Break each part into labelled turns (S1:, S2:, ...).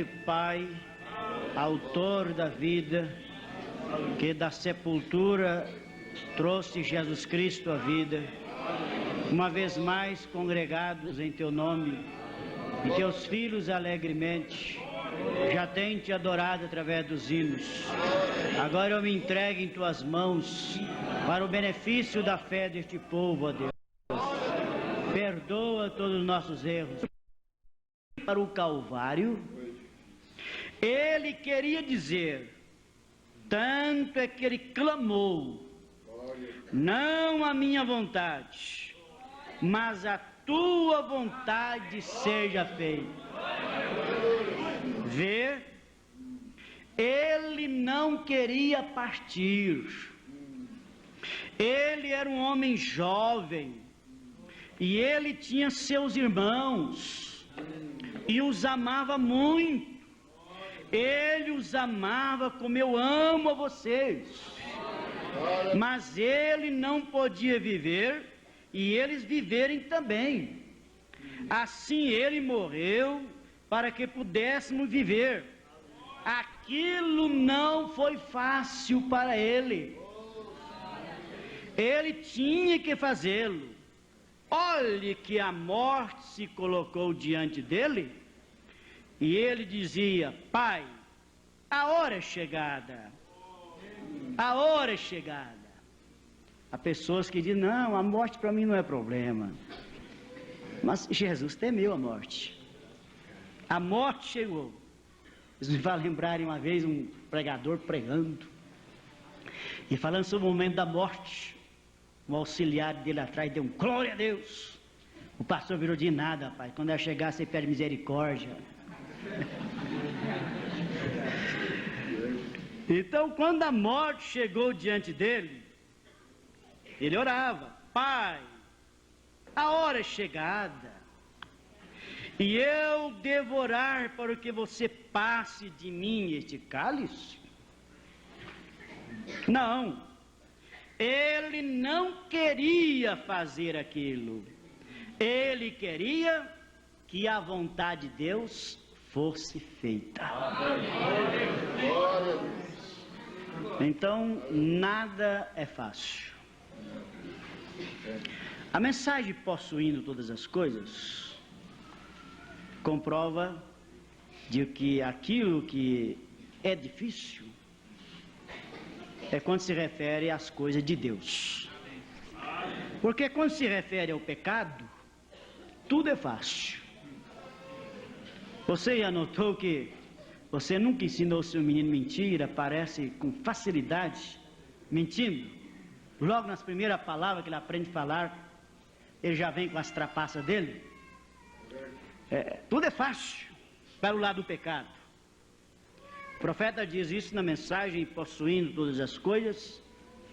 S1: grande Pai, autor da vida, que da sepultura trouxe Jesus Cristo à vida, uma vez mais congregados em Teu nome, e Teus filhos alegremente já têm Te adorado através dos hinos. Agora eu me entrego em Tuas mãos para o benefício da fé deste povo, ó Deus. Perdoa todos os nossos erros. Para o Calvário, Ele queria dizer, tanto é que Ele clamou, não a minha vontade, mas a Tua vontade seja feita. Vê, Ele não queria partir. Ele era um homem jovem e ele tinha seus irmãos e os amava muito. Ele os amava como eu amo a vocês. Mas ele não podia viver e eles viverem também. Assim ele morreu para que pudéssemos viver. Aquilo não foi fácil para ele. Ele tinha que fazê-lo. Olhe que a morte se colocou diante dele e ele dizia: Pai, a hora é chegada. A hora é chegada. Há pessoas que dizem: não, a morte para mim não é problema. Mas Jesus temeu a morte. A morte chegou. Isso me vai lembrar uma vez um pregador pregando e falando sobre o momento da morte. Um auxiliar dele atrás deu um glória a Deus. O pastor virou de nada, rapaz. Quando ela chegar, você pede misericórdia. Então, quando a morte chegou diante dele, ele orava: Pai, a hora é chegada, e eu devorar para que você passe de mim este cálice? Não. Ele não queria fazer aquilo. Ele queria que a vontade de Deus fosse feita. Então, nada é fácil. A mensagem possuindo todas as coisas comprova de que aquilo que é difícil é quando se refere às coisas de Deus. Porque quando se refere ao pecado, tudo é fácil. Você já notou que você nunca ensinou seu menino mentira, parece com facilidade mentindo? Logo nas primeiras palavras que ele aprende a falar, ele já vem com as trapaças dele. Tudo é fácil para o lado do pecado. O profeta diz isso na mensagem possuindo todas as coisas,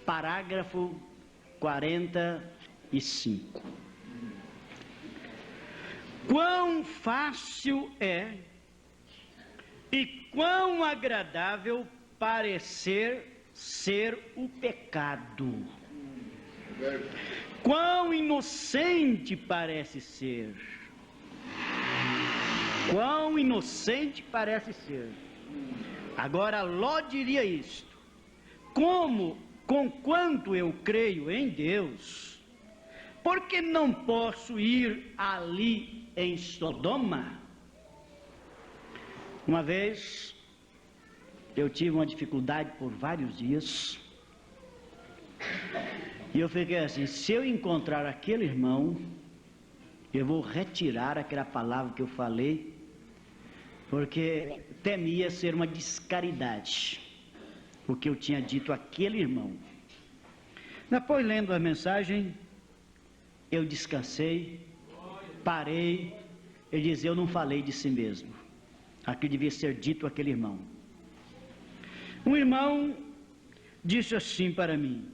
S1: parágrafo 45. Quão fácil é e quão agradável parecer ser o pecado. Quão inocente parece ser. Quão inocente parece ser. Agora Ló diria isto: conquanto eu creio em Deus, por que não posso ir ali em Sodoma? Uma vez eu tive uma dificuldade por vários dias e eu fiquei assim: se eu encontrar aquele irmão, eu vou retirar aquela palavra que eu falei, porque temia ser uma descaridade o que eu tinha dito àquele irmão. Depois, lendo a mensagem, eu descansei, parei e disse: eu não falei de si mesmo, aquilo devia ser dito àquele irmão. Um irmão disse assim para mim: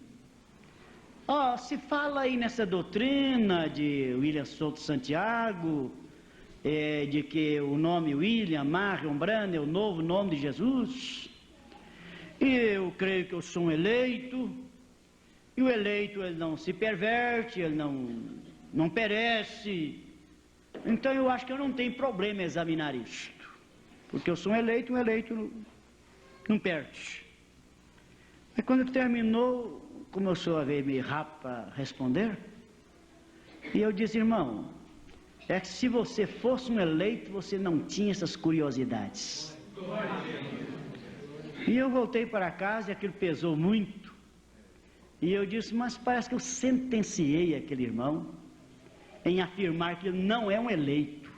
S1: se fala aí nessa doutrina de William Souto Santiago, de que o nome William Marion Branham é o novo nome de Jesus, e eu creio que eu sou um eleito, e o eleito ele não se perverte, ele não perece, então eu acho que eu não tenho problema em examinar isto. porque eu sou um eleito não perde. Aí quando terminou, começou a ver meio rápido para responder, e eu disse: irmão, é que se você fosse um eleito, você não tinha essas curiosidades. E eu voltei para casa e aquilo pesou muito. E eu disse: mas parece que eu sentenciei aquele irmão em afirmar que ele não é um eleito.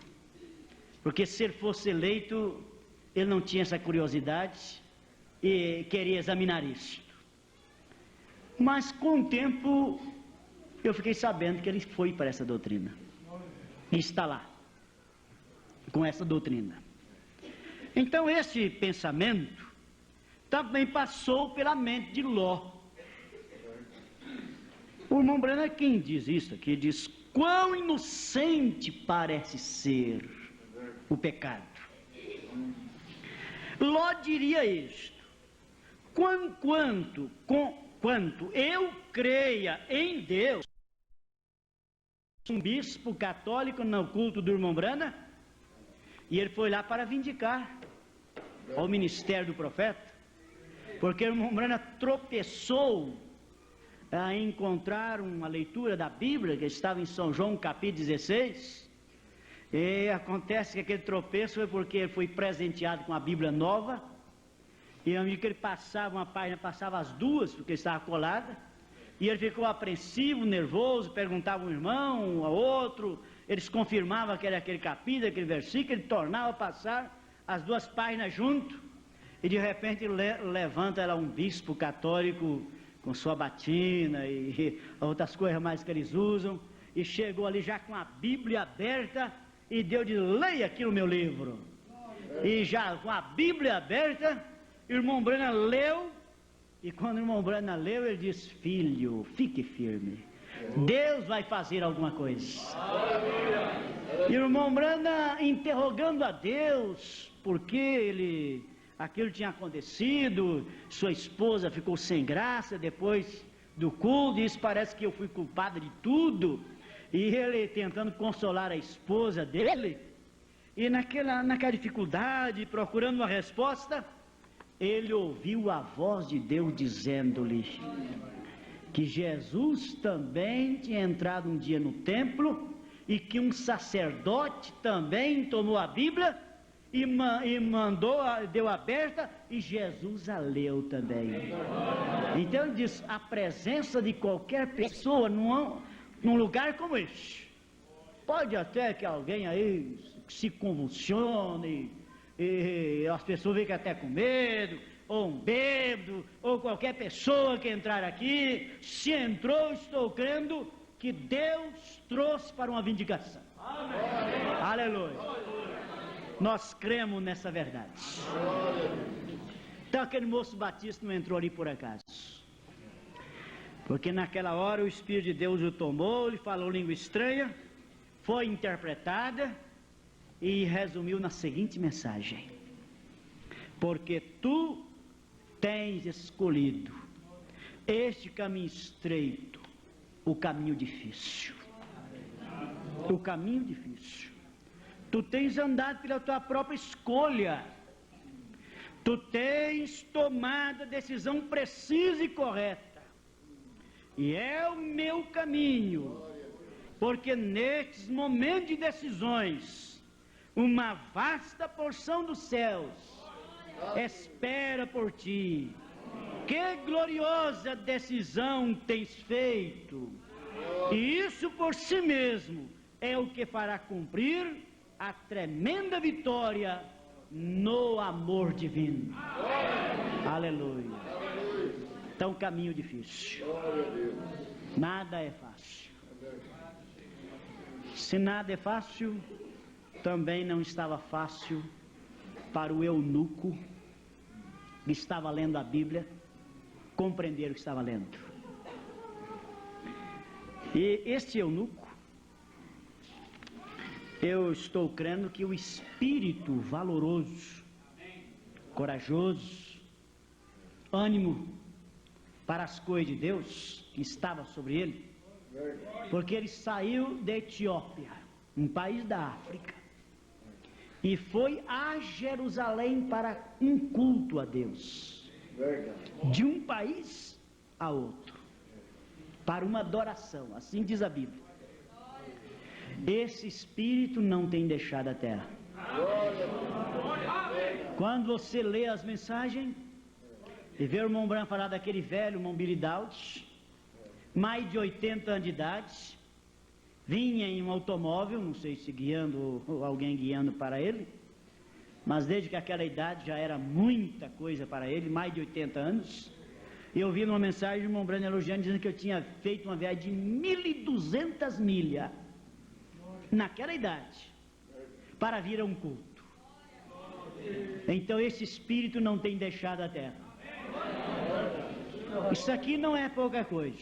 S1: Porque se ele fosse eleito, ele não tinha essa curiosidade e queria examinar isso. Mas com o tempo, eu fiquei sabendo que ele foi para essa doutrina. E está lá, com essa doutrina. Então esse pensamento também passou pela mente de Ló. O irmão Branham é quem diz isso aqui, diz: quão inocente parece ser o pecado. Ló diria isto: quanto eu creia em Deus, um bispo católico no culto do irmão Branham, e ele foi lá para vindicar ao ministério do profeta, porque o irmão Branham tropeçou a encontrar uma leitura da Bíblia que estava em São João capítulo 16, e acontece que aquele tropeço foi porque ele foi presenteado com a Bíblia nova, e ao que ele passava uma página, passava as duas, porque estava colada, e ele ficou apreensivo, nervoso, perguntava um irmão, a outro, eles confirmavam que era aquele capítulo, aquele versículo, ele tornava a passar as duas páginas junto, e de repente levanta lá um bispo católico com sua batina e outras coisas mais que eles usam, e chegou ali já com a Bíblia aberta, e Deus diz: leia aqui o meu livro. E já com a Bíblia aberta, o irmão Branham leu, e quando o irmão Branham leu, ele diz: filho, fique firme, Deus vai fazer alguma coisa. E o irmão Branham interrogando a Deus, porque aquilo tinha acontecido, sua esposa ficou sem graça depois do culto, e isso parece que eu fui culpado de tudo, e ele tentando consolar a esposa dele, e naquela dificuldade, procurando uma resposta, ele ouviu a voz de Deus dizendo-lhe que Jesus também tinha entrado um dia no templo, e que um sacerdote também tomou a Bíblia e mandou, deu aberta, e Jesus a leu também. Então ele diz: a presença de qualquer pessoa num lugar como este, pode até que alguém aí se convulsione, e as pessoas ficam até com medo, ou um bêbado, ou qualquer pessoa que entrar aqui, se entrou, estou crendo que Deus trouxe para uma vindicação. Amém. Aleluia. Nós cremos nessa verdade. Então aquele moço batista não entrou ali por acaso, porque naquela hora o Espírito de Deus o tomou, ele falou língua estranha, foi interpretada e resumiu na seguinte mensagem: porque tu tens escolhido este caminho estreito, o caminho difícil. O caminho difícil. Tu tens andado pela tua própria escolha. Tu tens tomado a decisão precisa e correta. E é o meu caminho. Porque nestes momentos de decisões, uma vasta porção dos céus espera por ti. Que gloriosa decisão tens feito! E isso por si mesmo é o que fará cumprir a tremenda vitória no amor divino. Aleluia. Então, caminho difícil. Nada é fácil. Se nada é fácil, também não estava fácil para o eunuco que estava lendo a Bíblia compreender o que estava lendo. E este eunuco, eu estou crendo que o espírito valoroso, corajoso, ânimo para as coisas de Deus que estava sobre ele, porque ele saiu da Etiópia, um país da África, e foi a Jerusalém para um culto a Deus. De um país a outro, para uma adoração, assim diz a Bíblia. Esse espírito não tem deixado a terra. Quando você lê as mensagens e vê o irmão Branham falar daquele velho irmão Billy Dowd, mais de 80 anos de idade, vinha em um automóvel, não sei se guiando ou alguém guiando para ele, mas desde que aquela idade já era muita coisa para ele, mais de 80 anos. E eu vi numa mensagem do irmão Branham elogiando, dizendo que eu tinha feito uma viagem de 1.200 milhas naquela idade para vir a um culto. Então esse espírito não tem deixado a terra. Isso aqui não é pouca coisa.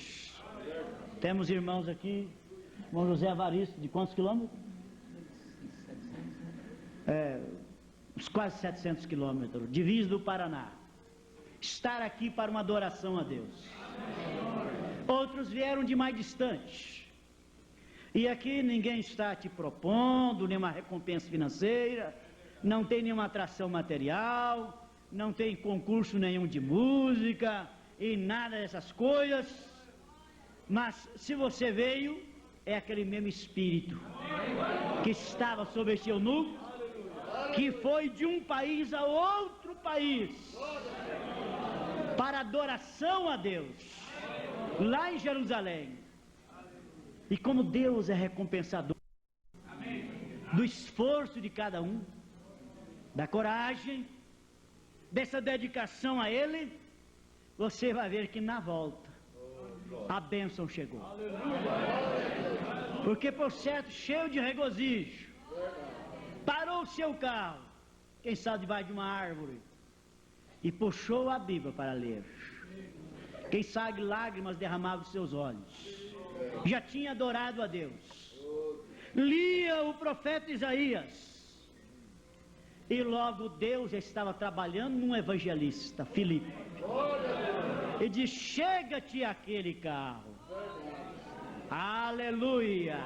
S1: Temos irmãos aqui, irmão José Avaristo, de quantos quilômetros? Uns quase 700 quilômetros, divisa do Paraná. Estar aqui para uma adoração a Deus. Outros vieram de mais distante. E aqui ninguém está te propondo nenhuma recompensa financeira, não tem nenhuma atração material, não tem concurso nenhum de música e nada dessas coisas. Mas se você veio, é aquele mesmo espírito que estava sobre esse eunuco, que foi de um país a outro país para adoração a Deus, lá em Jerusalém. E como Deus é recompensador do esforço de cada um, da coragem, dessa dedicação a Ele, você vai ver que na volta a bênção chegou. Porque por certo, cheio de regozijo, parou o seu carro, quem sabe debaixo de uma árvore, e puxou a Bíblia para ler. Quem sabe lágrimas derramavam dos seus olhos. Já tinha adorado a Deus. Lia o profeta Isaías. E logo Deus já estava trabalhando num evangelista, Filipe. E diz: chega-te aquele carro. Aleluia.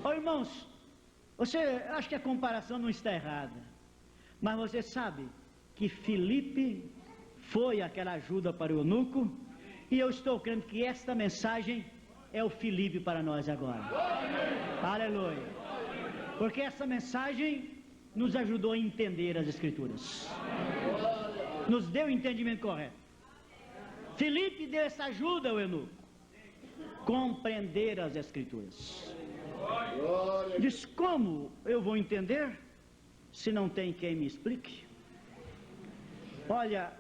S1: Ô irmãos, você acha que a comparação não está errada, mas você sabe que Filipe foi aquela ajuda para o eunuco, e eu estou crendo que esta mensagem é o Filipe para nós agora. Aleluia. Porque essa mensagem nos ajudou a entender as Escrituras, nos deu o entendimento correto. Filipe deu essa ajuda ao eunuco, compreender as Escrituras. Diz: como eu vou entender se não tem quem me explique? Olha,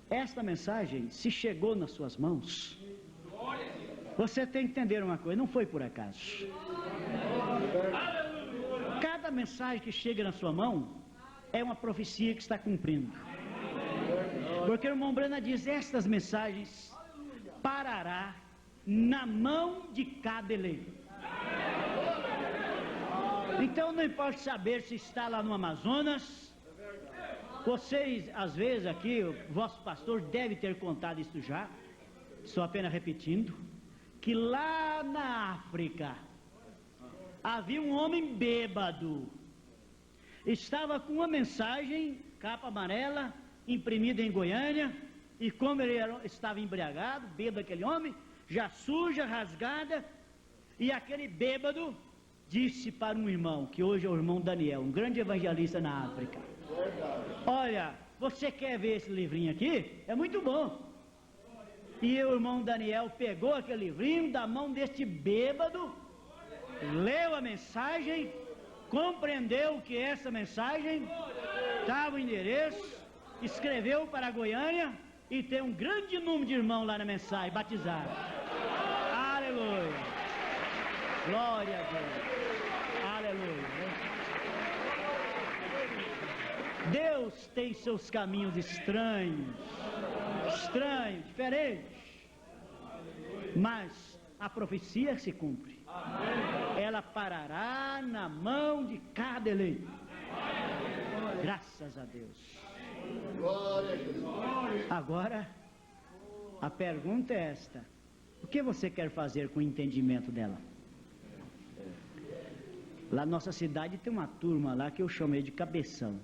S1: esta mensagem, se chegou nas suas mãos, você tem que entender uma coisa, não foi por acaso. Cada mensagem que chega na sua mão é uma profecia que está cumprindo. Porque o irmão Branham diz: estas mensagens parará na mão de cada eleito. Então não importa saber se está lá no Amazonas. Vocês, às vezes aqui, o vosso pastor deve ter contado isso já, estou apenas repetindo, que lá na África havia um homem bêbado, estava com uma mensagem, capa amarela, imprimida em Goiânia, e como ele estava embriagado, bêbado aquele homem, já suja, rasgada, e aquele bêbado disse para um irmão, que hoje é o irmão Daniel, um grande evangelista na África: olha, você quer ver esse livrinho aqui? É muito bom. E o irmão Daniel pegou aquele livrinho da mão deste bêbado, leu a mensagem, compreendeu que essa mensagem estava o endereço, escreveu para Goiânia, e tem um grande número de irmãos lá na mensagem, batizados. Aleluia. Glória a Deus. Aleluia. Deus tem seus caminhos estranhos, diferentes, mas a profecia se cumpre. Ela parará na mão de cada eleito. Graças a Deus. Agora, a pergunta é esta: o que você quer fazer com o entendimento dela? Lá na nossa cidade tem uma turma lá que eu chamei de cabeção,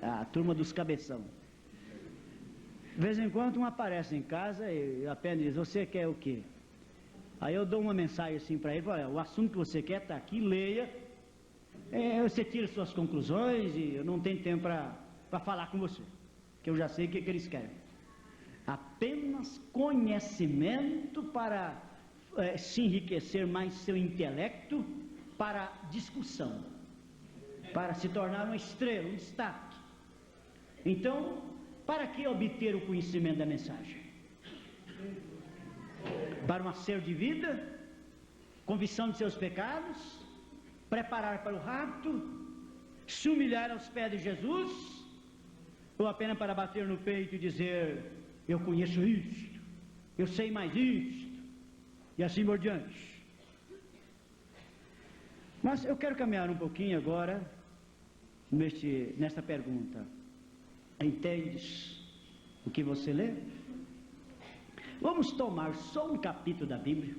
S1: a turma dos cabeção. De vez em quando um aparece em casa e apenas diz, você quer o quê? Aí eu dou uma mensagem assim para ele, olha, o assunto que você quer está aqui, leia, você tira suas conclusões e eu não tenho tempo para falar com você, que eu já sei o que eles querem. Apenas conhecimento para se enriquecer mais seu intelecto, para discussão, para se tornar uma estrela, um destaque. Então, para que obter o conhecimento da mensagem? Para um acerto de vida, convicção de seus pecados, preparar para o rapto, se humilhar aos pés de Jesus, ou apenas para bater no peito e dizer, eu conheço isto, eu sei mais isto, e assim por diante. Mas eu quero caminhar um pouquinho agora nesta pergunta. Entendes o que você lê? Vamos tomar só um capítulo da Bíblia,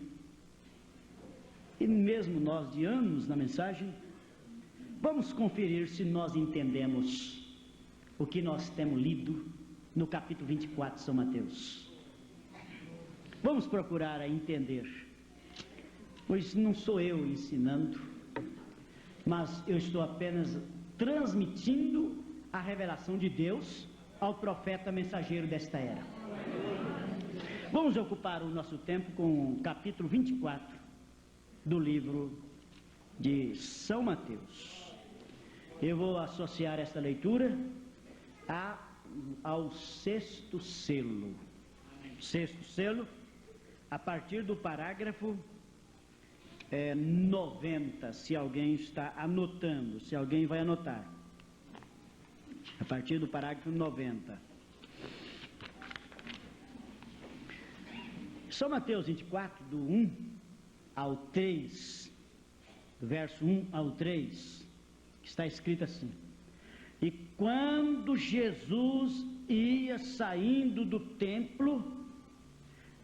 S1: e mesmo nós de anos na mensagem, vamos conferir se nós entendemos o que nós temos lido no capítulo 24 de São Mateus. Vamos procurar entender, pois não sou eu ensinando, mas eu estou apenas transmitindo a revelação de Deus ao profeta mensageiro desta era. Vamos ocupar o nosso tempo com o capítulo 24 do livro de São Mateus. Eu vou associar esta leitura ao sexto selo. Sexto selo, a partir do parágrafo 90, se alguém está anotando, se alguém vai anotar. A partir do parágrafo 90. São Mateus 24, do 1 ao 3, verso 1 ao 3, está escrito assim: E quando Jesus ia saindo do templo,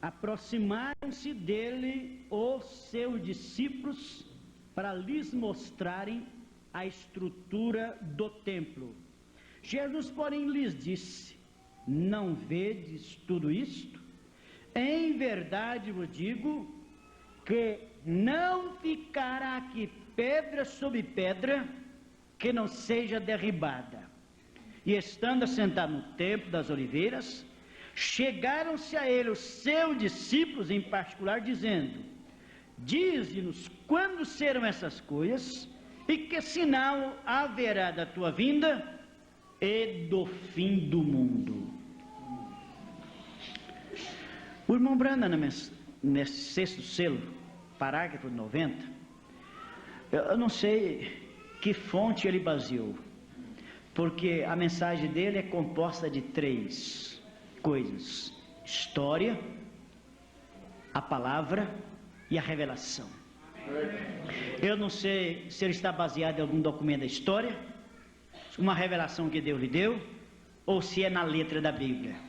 S1: aproximaram-se dele os seus discípulos para lhes mostrarem a estrutura do templo. Jesus, porém, lhes disse: Não vedes tudo isto? Em verdade vos digo que não ficará aqui pedra sobre pedra que não seja derribada. E estando assentado no templo das oliveiras, chegaram-se a ele os seus discípulos em particular, dizendo: Dize-nos quando serão essas coisas, e que sinal haverá da tua vinda e do fim do mundo. O irmão Branda, nesse sexto selo, parágrafo 90, eu não sei que fonte ele baseou, porque a mensagem dele é composta de 3 coisas: história, a palavra e a revelação. Eu não sei se ele está baseado em algum documento da história, uma revelação que Deus lhe deu, ou se é na letra da Bíblia.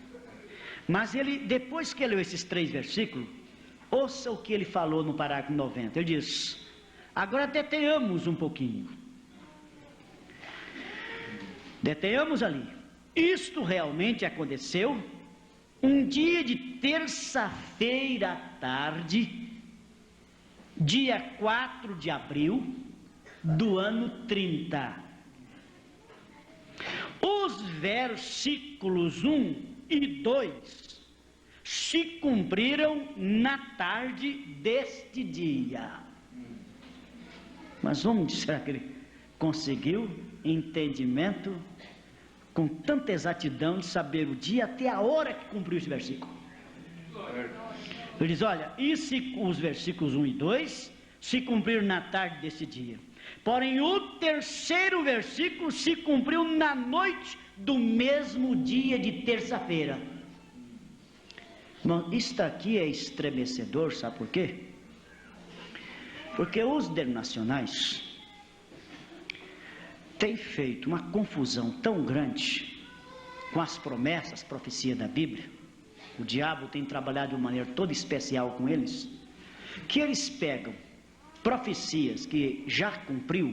S1: Mas ele, depois que leu esses 3 versículos, ouça o que ele falou no parágrafo 90. Ele diz: agora detenhamos um pouquinho. Detenhamos ali. Isto realmente aconteceu um dia de terça-feira à tarde, dia 4 de abril do ano 30. Os versículos 1 e 2 se cumpriram na tarde deste dia. Mas será que ele conseguiu entendimento com tanta exatidão de saber o dia até a hora que cumpriu esse versículo? Ele diz: olha, os versículos 1 e 2 se cumpriram na tarde desse dia, porém o 3º versículo se cumpriu na noite do mesmo dia de terça-feira. Bom, isto aqui é estremecedor, sabe por quê? Porque os denominacionais têm feito uma confusão tão grande com as promessas, as profecias da Bíblia. O diabo tem trabalhado de uma maneira toda especial com eles, que eles pegam profecias que já cumpriu,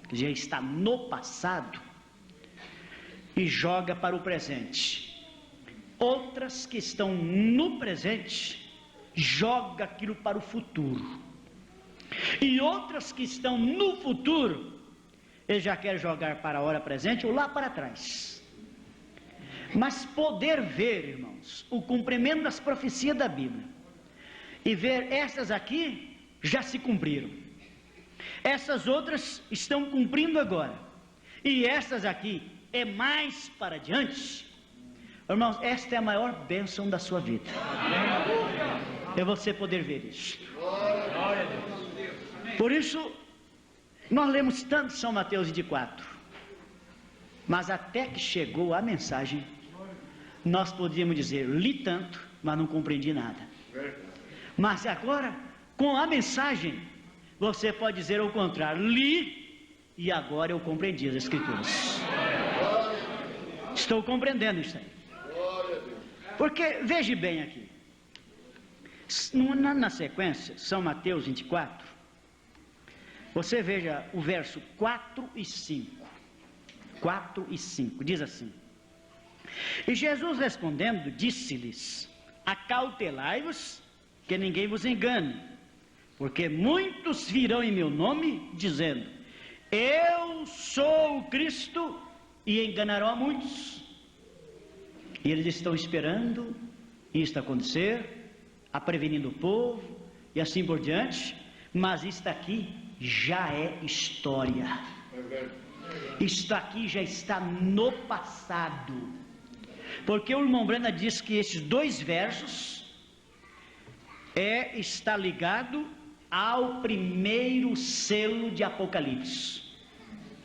S1: que já está no passado, e joga para o presente. Outras que estão no presente, joga aquilo para o futuro. E outras que estão no futuro, ele já quer jogar para a hora presente ou lá para trás. Mas poder ver, irmãos, o cumprimento das profecias da Bíblia, e ver essas aqui já se cumpriram, essas outras estão cumprindo agora, e essas aqui é mais para adiante. Irmãos, esta é a maior bênção da sua vida, é você poder ver isso. Por isso nós lemos tanto São Mateus 24, mas até que chegou a mensagem, nós podíamos dizer, li tanto, mas não compreendi nada. Mas agora, com a mensagem, você pode dizer ao contrário, li e agora eu compreendi as Escrituras. Estou compreendendo isso aí. Porque, veja bem aqui, na sequência, São Mateus 24, você veja o verso 4 e 5. 4 e 5, diz assim: E Jesus respondendo, disse-lhes, acautelai-vos, que ninguém vos engane, porque muitos virão em meu nome, dizendo, eu sou o Cristo, e enganarão a muitos. E eles estão esperando isto acontecer, a prevenindo o povo, e assim por diante, mas isto aqui já é história. Isto aqui já está no passado. Porque o irmão Brana diz que esses dois versos está ligado ao primeiro selo de Apocalipse.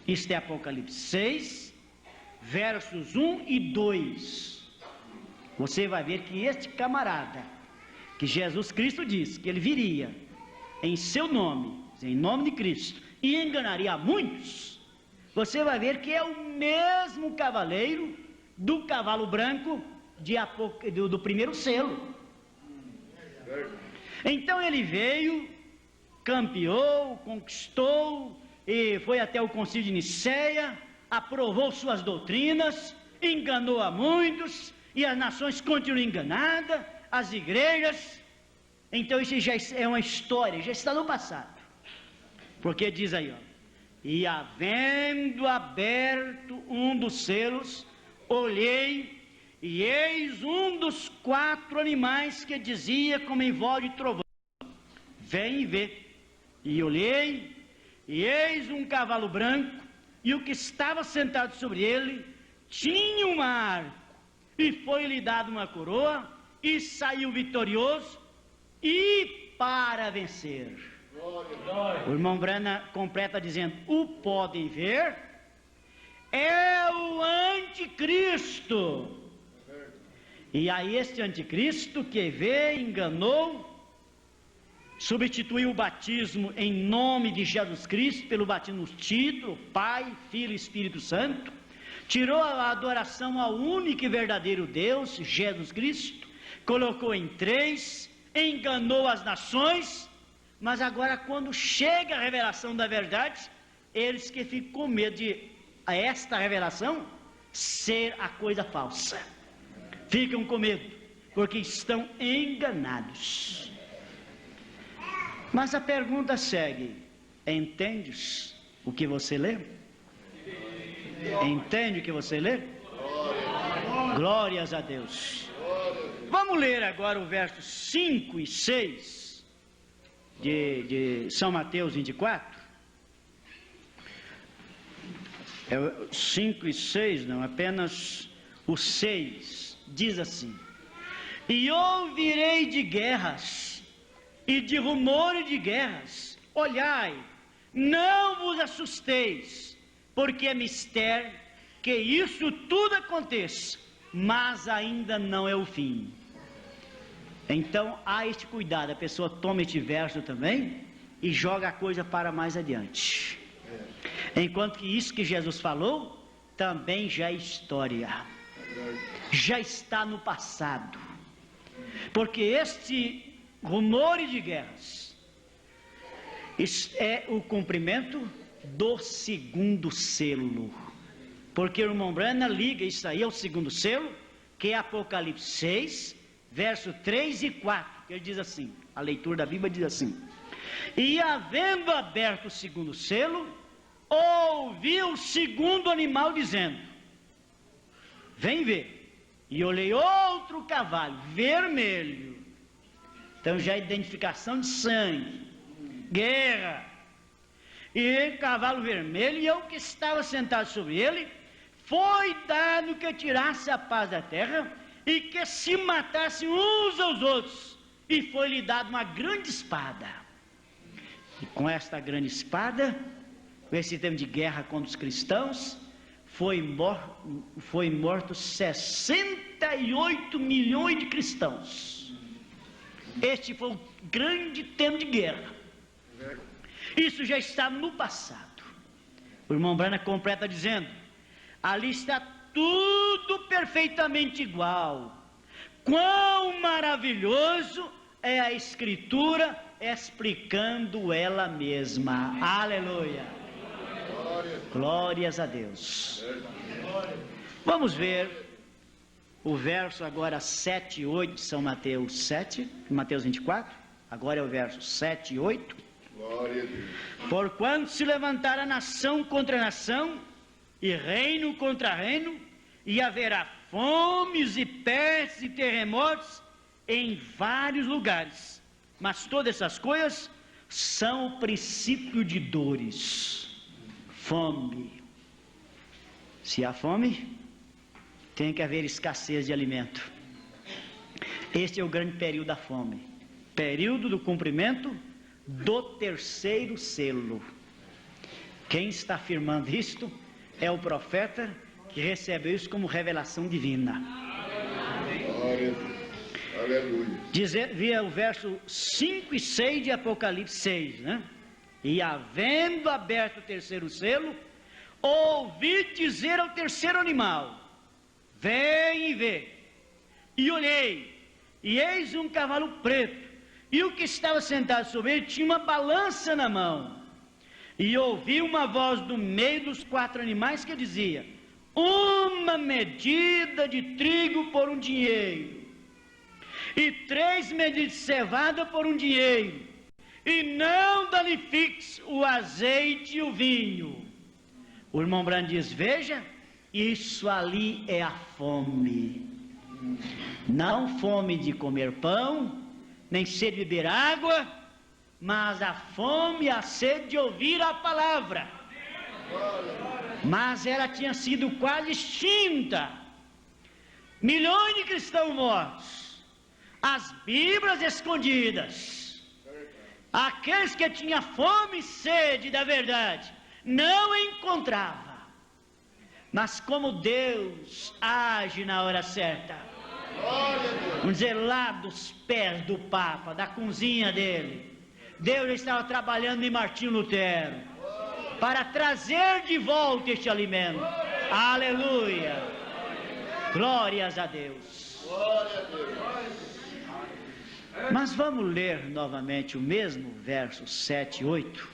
S1: Isto é Apocalipse 6, versos 1 e 2. Você vai ver que este camarada, que Jesus Cristo disse que ele viria em seu nome, em nome de Cristo, e enganaria muitos, você vai ver que é o mesmo cavaleiro do cavalo branco do primeiro selo. Então ele veio, campeou, conquistou, e foi até o concílio de Nicéia, aprovou suas doutrinas, enganou a muitos, e as nações continuam enganadas, as igrejas. Então isso já é uma história, já está no passado. Porque diz aí, ó, e havendo aberto um dos selos, olhei, e eis um dos 4 animais que dizia como em voz de trovão, vem e vê. E olhei, e eis um cavalo branco, e o que estava sentado sobre ele tinha uma arco, e foi-lhe dado uma coroa, e saiu vitorioso, e para vencer. O irmão Brana completa dizendo, o podem ver, é o anticristo. E a este anticristo que veio, enganou, substituiu o batismo em nome de Jesus Cristo pelo batismo no título, Pai, Filho e Espírito Santo, tirou a adoração ao único e verdadeiro Deus, Jesus Cristo, colocou em 3, enganou as nações, mas agora quando chega a revelação da verdade, eles que ficam com medo de esta revelação ser a coisa falsa, ficam com medo, porque estão enganados. Mas a pergunta segue, entendes o que você lê? Entende o que você lê? Glórias a Deus. Vamos ler agora o verso 5 e 6 de São Mateus 24. 5 e 6, não, apenas o 6, diz assim: E ouvirei de guerras e de rumores de guerras, olhai, não vos assusteis, porque é mistério que isso tudo aconteça, mas ainda não é o fim. Então há este cuidado, a pessoa toma este verso também e joga a coisa para mais adiante, enquanto que isso que Jesus falou também já é história, já está no passado, porque este rumores de guerras Isso é o cumprimento do segundo selo. Porque o irmão Branham liga isso aí ao segundo selo, que é Apocalipse 6, verso 3 e 4. Ele diz assim, a leitura da Bíblia diz assim: e havendo aberto o segundo selo, ouvi o segundo animal dizendo: vem ver. E olhei outro cavalo, vermelho. Então já é identificação de sangue, guerra. E cavalo vermelho, e eu que estava sentado sobre ele, foi dado que tirasse a paz da terra, e que se matassem uns aos outros. E foi-lhe dado uma grande espada. E com esta grande espada, com esse tempo de guerra contra os cristãos, foi morto 68 milhões de cristãos. Este foi o grande tempo de guerra. Isso já estava no passado. O irmão Branham completa dizendo: ali está tudo perfeitamente igual. Quão maravilhoso é a Escritura explicando ela mesma. Aleluia. Glórias a Deus. Vamos ver o verso agora 7 e 8 de São Mateus 7, Mateus 24. Agora é o verso 7 e 8.
S2: Glória a Deus.
S1: Porquanto se levantará nação contra nação, e reino contra reino, e haverá fomes e pestes e terremotos em vários lugares. Mas todas essas coisas são o princípio de dores. Fome. Se há fome, tem que haver escassez de alimento. Este é o grande período da fome. Período do cumprimento do terceiro selo. Quem está afirmando isto é o profeta que recebeu isso como revelação divina.
S2: Glória a Deus. Aleluia.
S1: Via o verso 5 e 6 de Apocalipse 6, né? E havendo aberto o terceiro selo, ouvi dizer ao terceiro animal: vem e vê. E olhei, e eis um cavalo preto, e o que estava sentado sobre ele tinha uma balança na mão. E ouvi uma voz do meio dos 4 animais que dizia: uma medida de trigo por um dinheiro, e 3 medidas de cevada por um dinheiro, e não danifiques o azeite e o vinho. O irmão Branham diz: veja, isso ali é a fome. Não fome de comer pão, nem sede de beber água, mas a fome e a sede de ouvir a palavra. Mas ela tinha sido quase extinta. Milhões de cristãos mortos, as Bíblias escondidas. Aqueles que tinham fome e sede da verdade não encontrava. Mas como Deus age na hora certa, vamos dizer, lá dos pés do Papa, da cozinha dele, Deus estava trabalhando em Martinho Lutero para trazer de volta este alimento. Aleluia. Glórias a Deus.
S2: Glória a Deus.
S1: Mas vamos ler novamente o mesmo verso 7 e 8,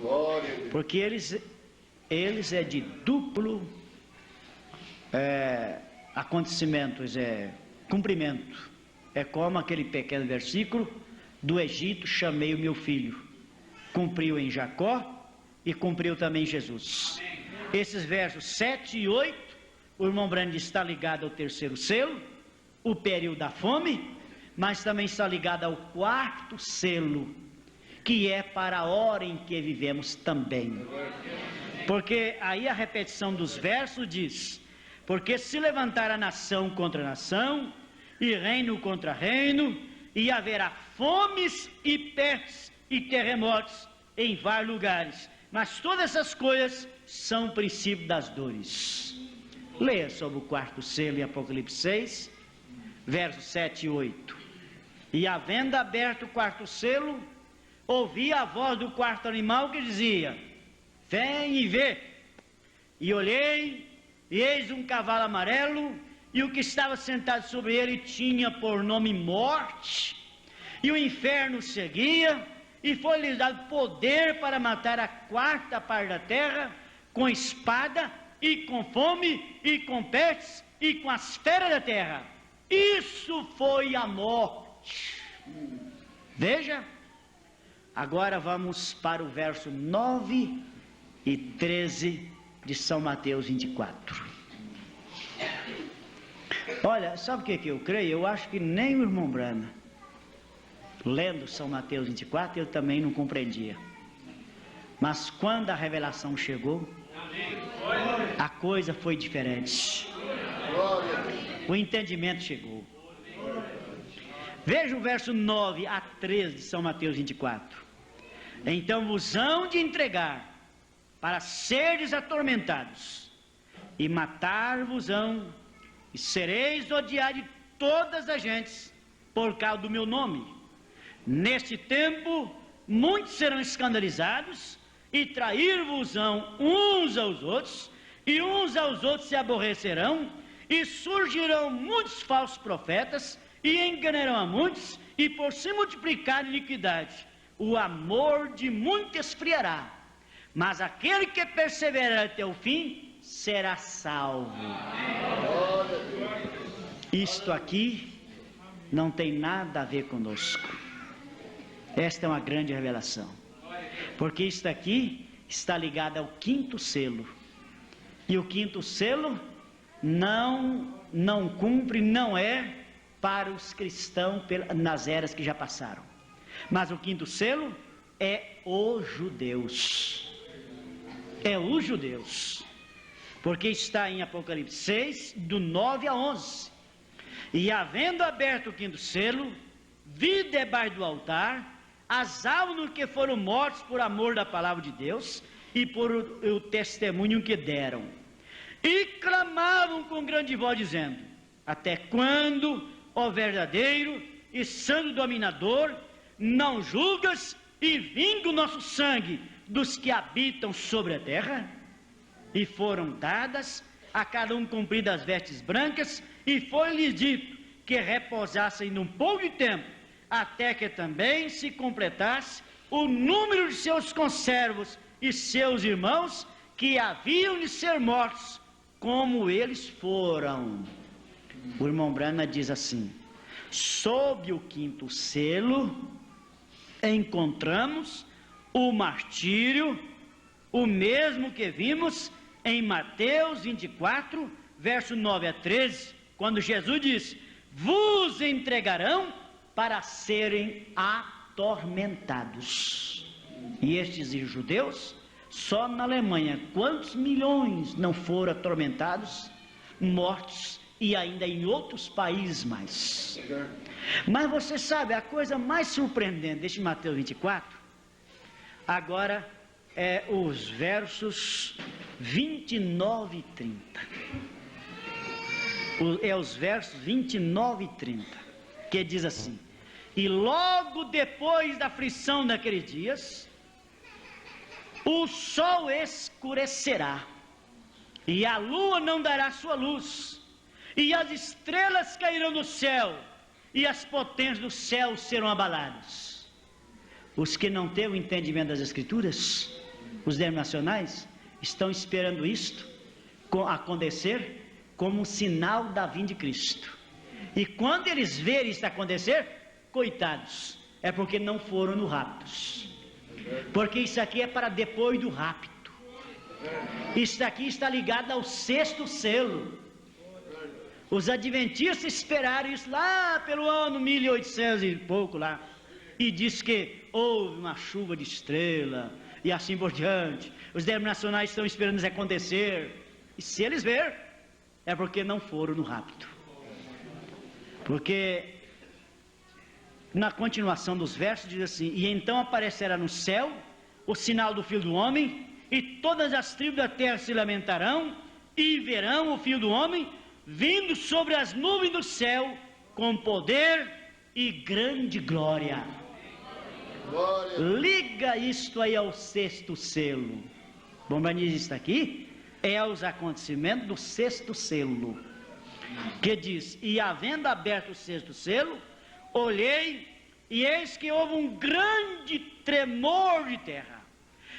S2: Glória a Deus.
S1: porque eles é de duplo acontecimento, cumprimento. É como aquele pequeno versículo do Egito: chamei o meu filho. Cumpriu em Jacó e cumpriu também em Jesus. Esses versos 7 e 8, o irmão Branham está ligado ao terceiro selo, o período da fome, mas também está ligado ao 4º selo, que é para a hora em que vivemos também. Porque aí a repetição dos versos diz: porque se levantará nação contra nação, e reino contra reino, e haverá fomes e pestes e terremotos em vários lugares. Mas todas essas coisas são o princípio das dores. Leia sobre o 4º selo em Apocalipse 6, versos 7 e 8. E havendo aberto o 4º selo, ouvi a voz do 4º animal que dizia: vem e vê. E olhei, e eis um cavalo amarelo, e o que estava sentado sobre ele tinha por nome Morte, e o inferno seguia, e foi-lhes dado poder para matar a quarta parte da terra, com espada, e com fome, e com pestes, e com as feras da terra. Isso foi a morte. Veja, agora vamos para o verso 9 e 13 de São Mateus 24. Olha, sabe o que eu creio? Eu acho que nem o irmão Brana, lendo São Mateus 24, ele também não compreendia. Mas quando a revelação chegou, a coisa foi diferente. O entendimento chegou. Veja o verso 9 a 13 de São Mateus 24. Então vos hão de entregar para seres atormentados, e matar-vos-ão, e sereis odiados de todas as gentes, por causa do meu nome. Neste tempo, muitos serão escandalizados, e trair-vos-ão uns aos outros, e uns aos outros se aborrecerão, e surgirão muitos falsos profetas, e enganarão a muitos, e por se multiplicar a iniquidade, o amor de muitos esfriará. Mas aquele que perseverar até o fim, será salvo. Isto aqui não tem nada a ver conosco. Esta é uma grande revelação. Porque isto aqui está ligado ao quinto selo. E o quinto selo não cumpre, não é para os cristãos nas eras que já passaram. Mas o quinto selo é os judeus. É os judeus. Porque está em Apocalipse 6, do 9 a 11. E havendo aberto o quinto selo, vi debaixo do altar as almas que foram mortos por amor da palavra de Deus e por o testemunho que deram. E clamavam com grande voz, dizendo: até quando, ó verdadeiro e santo dominador, não julgas e vinga o nosso sangue dos que habitam sobre a terra? E foram dadas a cada um cumpridas as vestes brancas, e foi-lhes dito que repousassem num pouco de tempo, até que também se completasse o número de seus conservos e seus irmãos, que haviam de ser mortos, como eles foram. O irmão Brana diz assim: sob o quinto selo, encontramos o martírio, o mesmo que vimos em Mateus 24, verso 9 a 13, quando Jesus diz: vos entregarão para serem atormentados. E estes judeus, só na Alemanha, quantos milhões não foram atormentados, mortos, e ainda em outros países mais. Mas você sabe, a coisa mais surpreendente deste Mateus 24, agora é os versos 29 e 30. É os versos 29 e 30, que diz assim: e logo depois da aflição daqueles dias, o sol escurecerá, e a lua não dará sua luz, e as estrelas cairão do céu, e as potências do céu serão abaladas. Os que não têm o entendimento das Escrituras, os denominacionais, estão esperando isto acontecer como um sinal da vinda de Cristo. E quando eles verem isso acontecer, coitados, é porque não foram no rapto. Porque isso aqui é para depois do rapto. Isso aqui está ligado ao sexto selo. Os adventistas esperaram isso lá pelo ano 1800 e pouco lá, e diz que houve uma chuva de estrela e assim por diante. Os denominacionais estão esperando isso acontecer, e se eles verem, é porque não foram no rapto. Porque na continuação dos versos diz assim: e então aparecerá no céu o sinal do Filho do Homem, e todas as tribos da terra se lamentarão, e verão o Filho do Homem vindo sobre as nuvens do céu, com poder e grande glória. Glória. Liga isto aí ao sexto selo. Bombrani diz: isto aqui é os acontecimentos do sexto selo, que diz: e havendo aberto o sexto selo, olhei, e eis que houve um grande tremor de terra,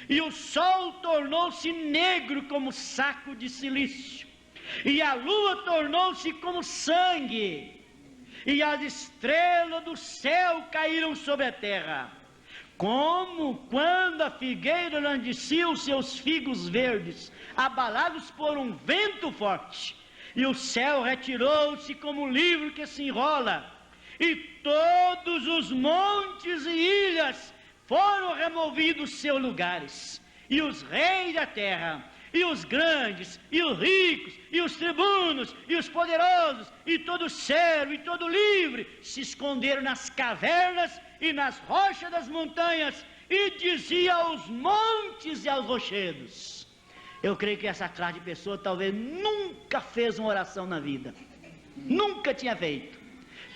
S1: e o sol tornou-se negro como saco de cilício, e a lua tornou-se como sangue, e as estrelas do céu caíram sobre a terra, como quando a figueira lanceia os seus figos verdes, abalados por um vento forte, e o céu retirou-se como um livro que se enrola, e todos os montes e ilhas foram removidos dos seus lugares, e os reis da terra, e os grandes, e os ricos, e os tribunos, e os poderosos, e todo servo, e todo livre, se esconderam nas cavernas e nas rochas das montanhas, e dizia aos montes e aos rochedos. Eu creio que essa classe de pessoa talvez nunca fez uma oração na vida, nunca tinha feito.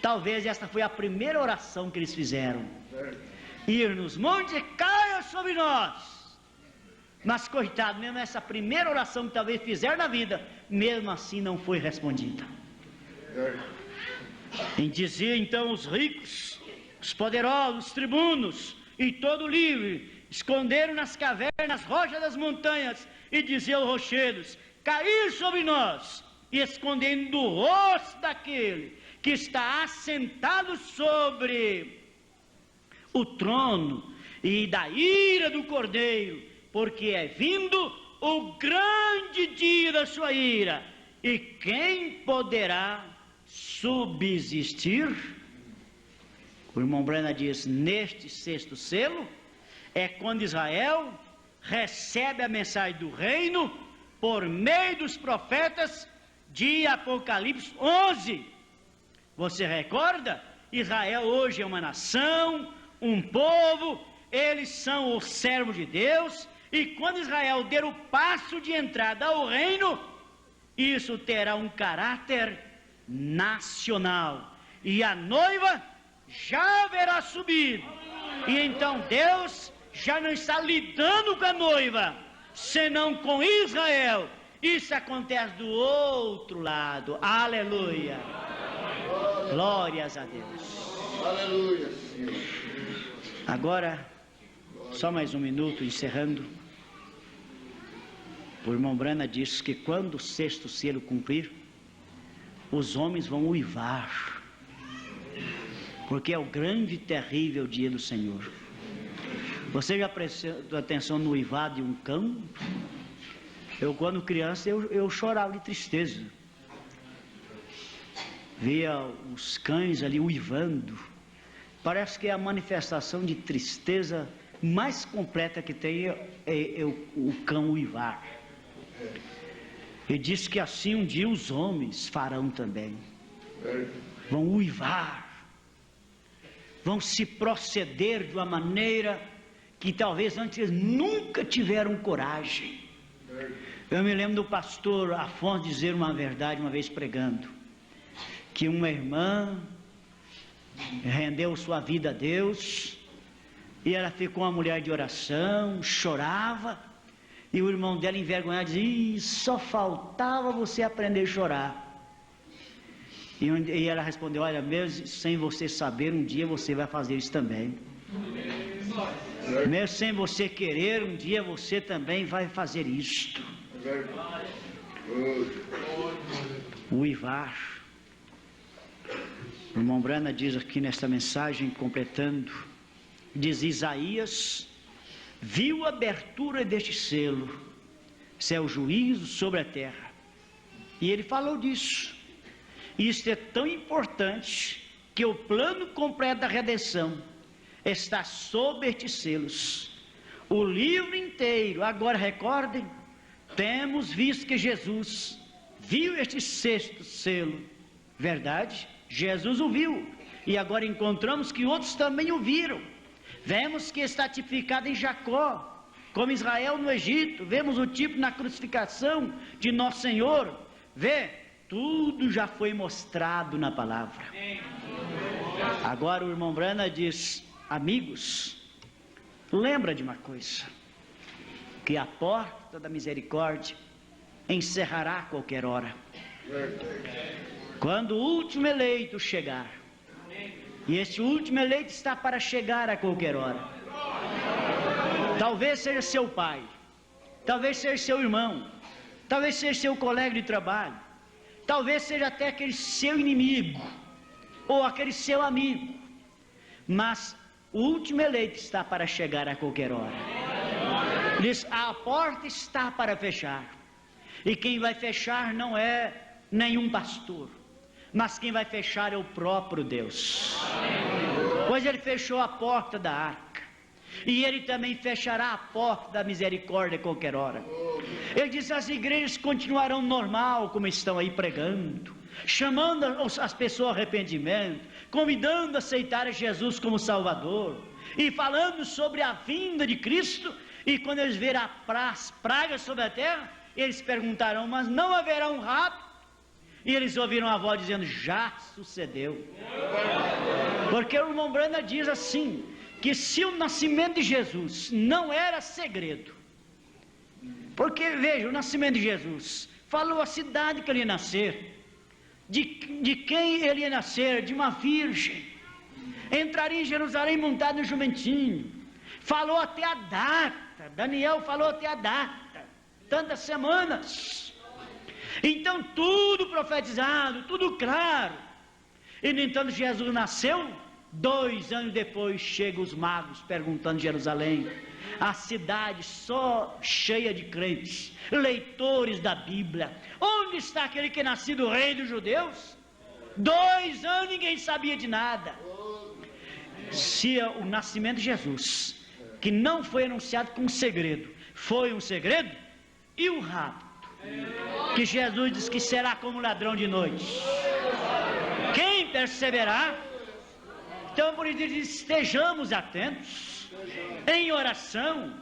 S1: Talvez esta foi a primeira oração que eles fizeram. Ir nos montes e caia sobre nós. Mas coitado, mesmo essa primeira oração que talvez fizeram na vida, mesmo assim não foi respondida. E dizia então os ricos, os poderosos, os tribunos e todo livre, esconderam nas cavernas, nas rochas das montanhas, e dizia aos rochedos, cair sobre nós, e escondendo do rosto daquele que está assentado sobre o trono e da ira do Cordeiro, porque é vindo o grande dia da sua ira, e quem poderá subsistir? O irmão Branham diz, neste sexto selo, é quando Israel recebe a mensagem do reino, por meio dos profetas de Apocalipse 11, você recorda? Israel hoje é uma nação, um povo, eles são os servos de Deus, e quando Israel der o passo de entrada ao reino, isso terá um caráter nacional, e a noiva já haverá subido, e então Deus já não está lidando com a noiva, senão com Israel. Isso acontece do outro lado, aleluia, glórias a Deus,
S2: Aleluia.
S1: Agora, só mais um minuto, encerrando. O irmão Branham diz que quando o sexto selo cumprir, os homens vão uivar, porque é o grande e terrível dia do Senhor. Você já prestou atenção no uivado de um cão? Eu, quando criança, eu chorava de tristeza. Via os cães ali uivando. Parece que é a manifestação de tristeza mais completa que tem é o cão uivar. E diz que assim um dia os homens farão também. Vão uivar. Vão se proceder de uma maneira que talvez antes nunca tiveram coragem. Eu me lembro do pastor Afonso dizer uma verdade uma vez pregando, que uma irmã rendeu sua vida a Deus, e ela ficou uma mulher de oração, chorava, e o irmão dela envergonhado dizia, só faltava você aprender a chorar. E ela respondeu, olha, mesmo sem você saber, um dia você vai fazer isso também. Mesmo sem você querer, um dia você também vai fazer isto. Uivar. O irmão Branham diz aqui nesta mensagem, completando, diz Isaías, viu a abertura deste selo, isso é o juízo sobre a terra, e ele falou disso. Isso é tão importante, que o plano completo da redenção está sob estes selos, o livro inteiro. Agora recordem, temos visto que Jesus viu este sexto selo, verdade? Jesus o viu, e agora encontramos que outros também o viram. Vemos que está tipificado em Jacó, como Israel no Egito. Vemos o tipo na crucificação de Nosso Senhor. Tudo já foi mostrado na palavra. Agora o irmão Branham diz, amigos, lembra de uma coisa, que a porta da misericórdia encerrará a qualquer hora. Quando o último eleito chegar, E esse último eleito está para chegar a qualquer hora. Talvez seja seu pai, talvez seja seu irmão, talvez seja seu colega de trabalho, talvez seja até aquele seu inimigo, ou aquele seu amigo. Mas o último eleito está para chegar a qualquer hora. Diz, a porta está para fechar. E quem vai fechar não é nenhum pastor, mas quem vai fechar é o próprio Deus. Pois ele fechou a porta da arca, e ele também fechará a porta da misericórdia a qualquer hora. Ele diz, as igrejas continuarão normal, como estão aí pregando, chamando as pessoas ao arrependimento, convidando a aceitar Jesus como Salvador, e falando sobre a vinda de Cristo. E quando eles verem as pragas sobre a terra, eles perguntarão, mas não haverá um rapto? E eles ouviram a voz dizendo, já sucedeu. Porque o irmão Branham diz assim, que se o nascimento de Jesus não era segredo, porque veja, o nascimento de Jesus falou a cidade que ele ia nascer, de quem ele ia nascer, de uma virgem, entraria em Jerusalém montado no jumentinho, falou até a data, Daniel falou até a data, tantas semanas. Então tudo profetizado, tudo claro. E no entanto Jesus nasceu, 2 anos depois chegam os magos perguntando em Jerusalém, a cidade só cheia de crentes, leitores da Bíblia, onde está aquele que é nascido rei dos judeus? 2 anos ninguém sabia de nada. Se o nascimento de Jesus, que não foi anunciado como segredo, foi um segredo, e o rapto, que Jesus diz que será como ladrão de noite, quem perceberá? Então por isso estejamos atentos, em oração.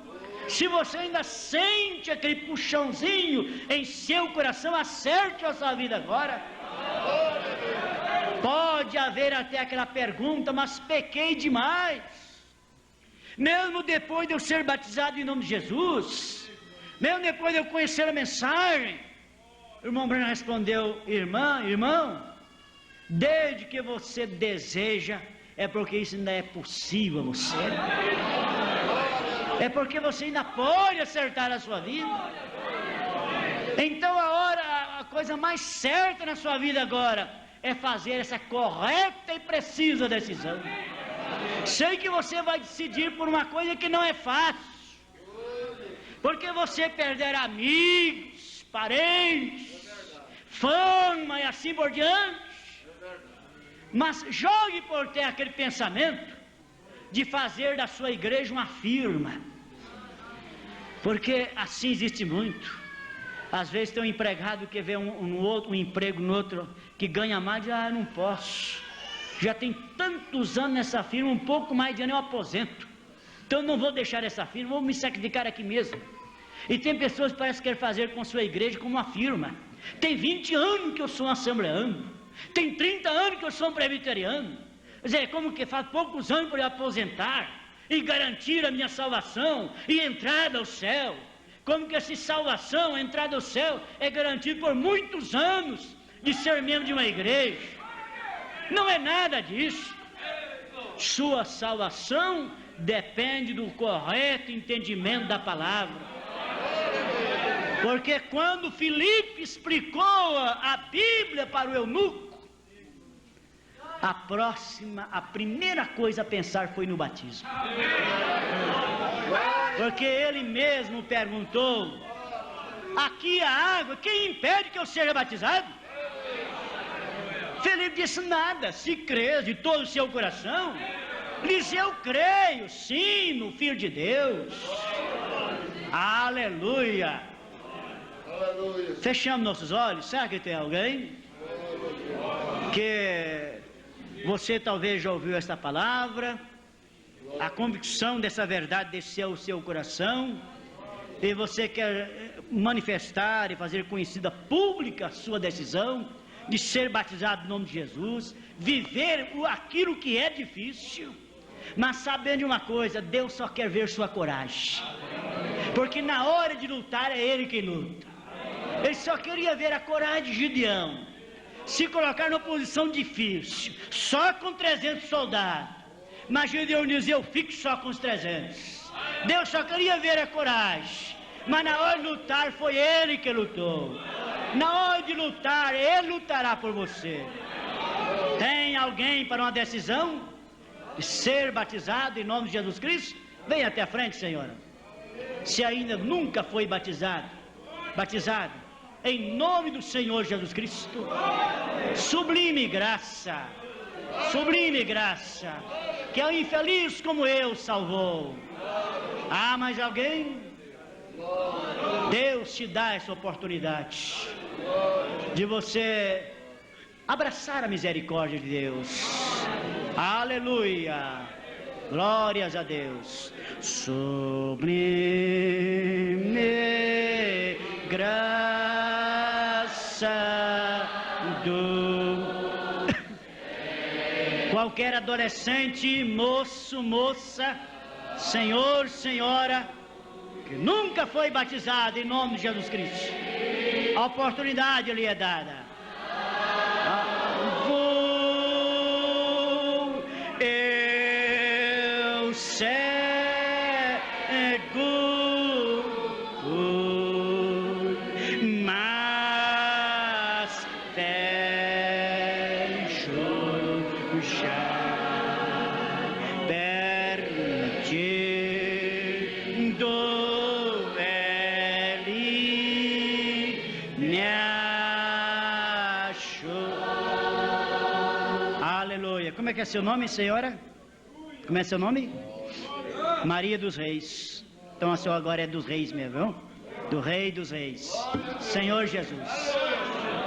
S1: Se você ainda sente aquele puxãozinho em seu coração, acerte a sua vida agora. Pode haver até aquela pergunta, mas pequei demais, mesmo depois de eu ser batizado em nome de Jesus, mesmo depois de eu conhecer a mensagem. O irmão Branham respondeu, irmão, desde que você deseja, é porque isso ainda é possível a você, é porque você ainda pode acertar a sua vida. Então a coisa mais certa na sua vida agora é fazer essa correta e precisa decisão. Sei que você vai decidir por uma coisa que não é fácil, porque você perderá amigos, parentes, fama e assim por diante. Mas jogue por terra aquele pensamento de fazer da sua igreja uma firma, porque assim existe muito. Às vezes tem um empregado que vê um emprego no outro que ganha mais, e eu não posso, já tem tantos anos nessa firma, um pouco mais de ano eu aposento, então não vou deixar essa firma, vou me sacrificar aqui mesmo. E tem pessoas que parecem querer fazer com sua igreja como uma firma. Tem 20 anos que eu sou um assembleano, tem 30 anos que eu sou um presbiteriano. Quer dizer, como que faz poucos anos para eu aposentar e garantir a minha salvação e entrada ao céu. Como que essa salvação, a entrada ao céu, é garantida por muitos anos de ser membro de uma igreja. Não é nada disso. Sua salvação depende do correto entendimento da palavra. Porque quando Filipe explicou a Bíblia para o eunuco, a primeira coisa a pensar foi no batismo. Porque ele mesmo perguntou, aqui a água, quem impede que eu seja batizado? Filipe disse, nada, se crês de todo o seu coração. Disse, eu creio, sim, no Filho de Deus. Aleluia. Fechamos nossos olhos. Será que tem alguém que você talvez já ouviu esta palavra, a convicção dessa verdade desceu ao seu coração, e você quer manifestar e fazer conhecida pública a sua decisão de ser batizado no nome de Jesus, viver aquilo que é difícil, mas sabendo de uma coisa, Deus só quer ver sua coragem, porque na hora de lutar é Ele quem luta. Ele só queria ver a coragem de Gideão, se colocar numa posição difícil, só com 300 soldados. Mas Gideão dizia, eu fico só com os 300. Deus só queria ver a coragem, mas na hora de lutar foi Ele que lutou. Na hora de lutar, Ele lutará por você. Tem alguém para uma decisão de ser batizado em nome de Jesus Cristo? Venha até a frente, senhora. Se ainda nunca foi batizado, em nome do Senhor Jesus Cristo, sublime graça, que ao infeliz como eu salvou. Há mais alguém? Deus te dá essa oportunidade de você abraçar a misericórdia de Deus. Aleluia, glórias a Deus. Sublime graça do... Qualquer adolescente, moço, moça, senhor, senhora, que nunca foi batizado em nome de Jesus Cristo, a oportunidade lhe é dada. Vou eu cego, mas vejo já perdido ele me achou. Aleluia. Como é que é seu nome, senhora? Como é seu nome? Maria dos Reis. Então a senhora agora é dos reis mesmo, viu? Do Rei dos Reis, Senhor Jesus.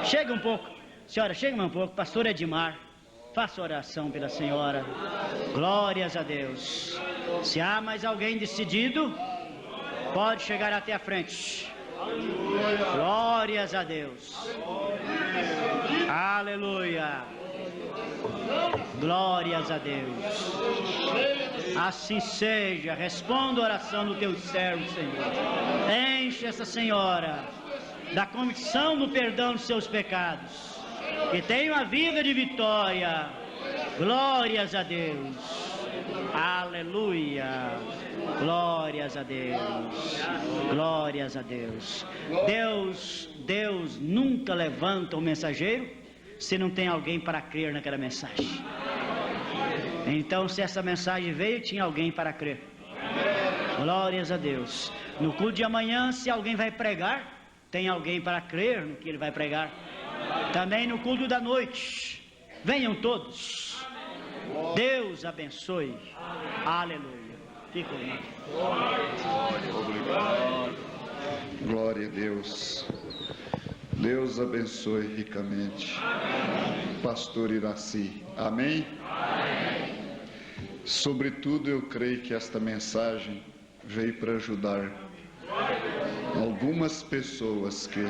S1: Chega um pouco, senhora, chega um pouco. Pastor Edmar, faça oração pela senhora. Glórias a Deus. Se há mais alguém decidido, pode chegar até a frente. Glórias a Deus. Aleluia. Glórias a Deus. Assim seja. Responda a oração do teu servo, Senhor. Enche essa senhora da convicção do perdão dos seus pecados, que tenha uma vida de vitória. Glórias a Deus. Aleluia. Glórias a Deus. Glórias a Deus. Deus nunca levanta um mensageiro se não tem alguém para crer naquela mensagem. Então, se essa mensagem veio, tinha alguém para crer. Glórias a Deus. No culto de amanhã, se alguém vai pregar, tem alguém para crer no que ele vai pregar. Também no culto da noite, venham todos. Deus abençoe. Aleluia. Fica aí.
S2: Obrigado. Glória a Deus. Deus abençoe ricamente. Pastor Iraci. Amém? Amém. Sobretudo, eu creio que esta mensagem veio para ajudar algumas pessoas que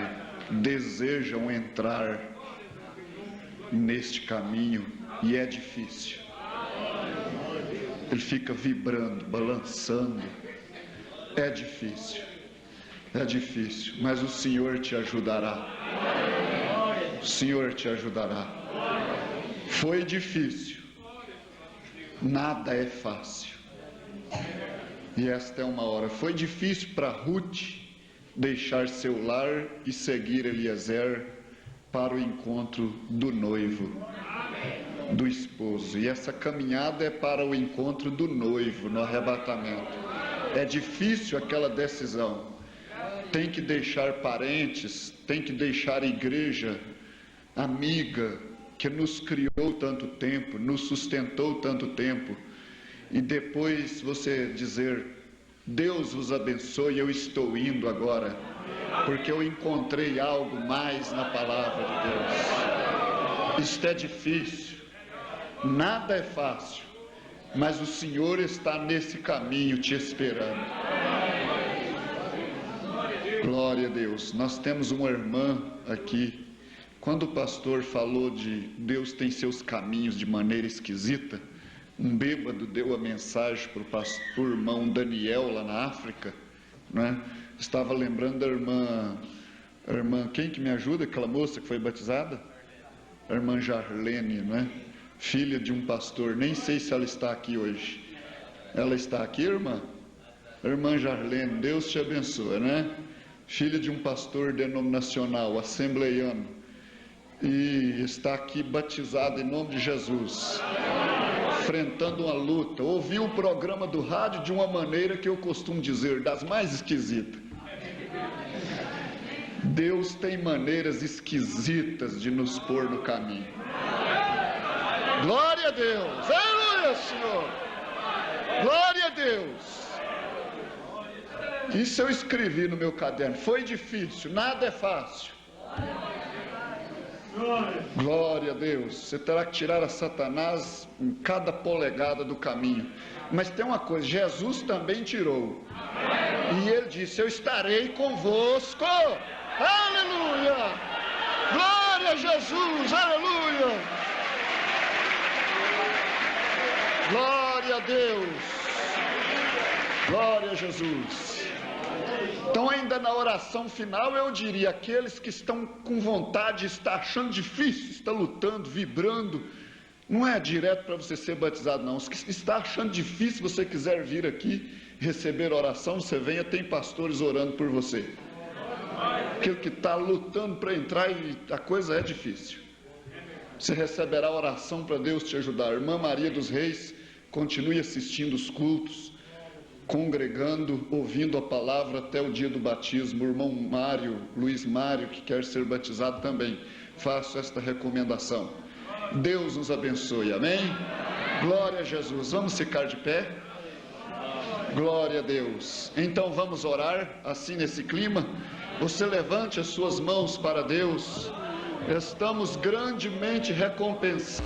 S2: desejam entrar neste caminho e é difícil. Ele fica vibrando, balançando. É difícil, mas o Senhor te ajudará. O Senhor te ajudará. Foi difícil. Nada é fácil. E esta é uma hora. Foi difícil para Ruth deixar seu lar e seguir Eliezer para o encontro do noivo, do esposo. E essa caminhada é para o encontro do noivo no arrebatamento. É difícil aquela decisão. Tem que deixar parentes, tem que deixar igreja, amiga, que nos criou tanto tempo, nos sustentou tanto tempo, e depois você dizer, Deus vos abençoe, eu estou indo agora, porque eu encontrei algo mais na palavra de Deus. Isto é difícil, nada é fácil, mas o Senhor está nesse caminho te esperando. Glória a Deus. Nós temos uma irmã aqui. Quando o pastor falou de Deus tem seus caminhos de maneira esquisita, um bêbado deu a mensagem para o irmão Daniel lá na África, né? Estava lembrando da irmã, quem que me ajuda? Aquela moça que foi batizada? a irmã Jarlene, né? Filha de um pastor, nem sei se ela está aqui hoje. Ela está aqui, irmã? Irmã Jarlene, Deus te abençoe, né? Filha de um pastor denominacional, assembleiano, e está aqui batizada em nome de Jesus, enfrentando uma luta. Ouvi o programa do rádio de uma maneira que eu costumo dizer, das mais esquisitas. Deus tem maneiras esquisitas de nos pôr no caminho. Glória a Deus, aleluia, Senhor, glória a Deus. Isso eu escrevi no meu caderno. Foi difícil, nada é fácil. Glória a Deus. Você terá que tirar a Satanás em cada polegada do caminho. Mas tem uma coisa, Jesus também tirou. E ele disse: eu estarei convosco. Aleluia! Glória a Jesus, aleluia! Glória a Deus! Glória a Jesus! Então, ainda na oração final, eu diria: aqueles que estão com vontade, está achando difícil, está lutando, vibrando, não é direto para você ser batizado, não. Os que está achando difícil, você quiser vir aqui receber oração, você venha, tem pastores orando por você. Aquele que está lutando para entrar e a coisa é difícil, você receberá oração para Deus te ajudar. Irmã Maria dos Reis, continue assistindo os cultos, congregando, ouvindo a palavra até o dia do batismo. O irmão Mário, Luiz Mário, que quer ser batizado também, faço esta recomendação. Deus nos abençoe, amém? Glória a Jesus. Vamos ficar de pé? Glória a Deus. Então vamos orar assim nesse clima. Você levante as suas mãos para Deus. Estamos grandemente recompensados.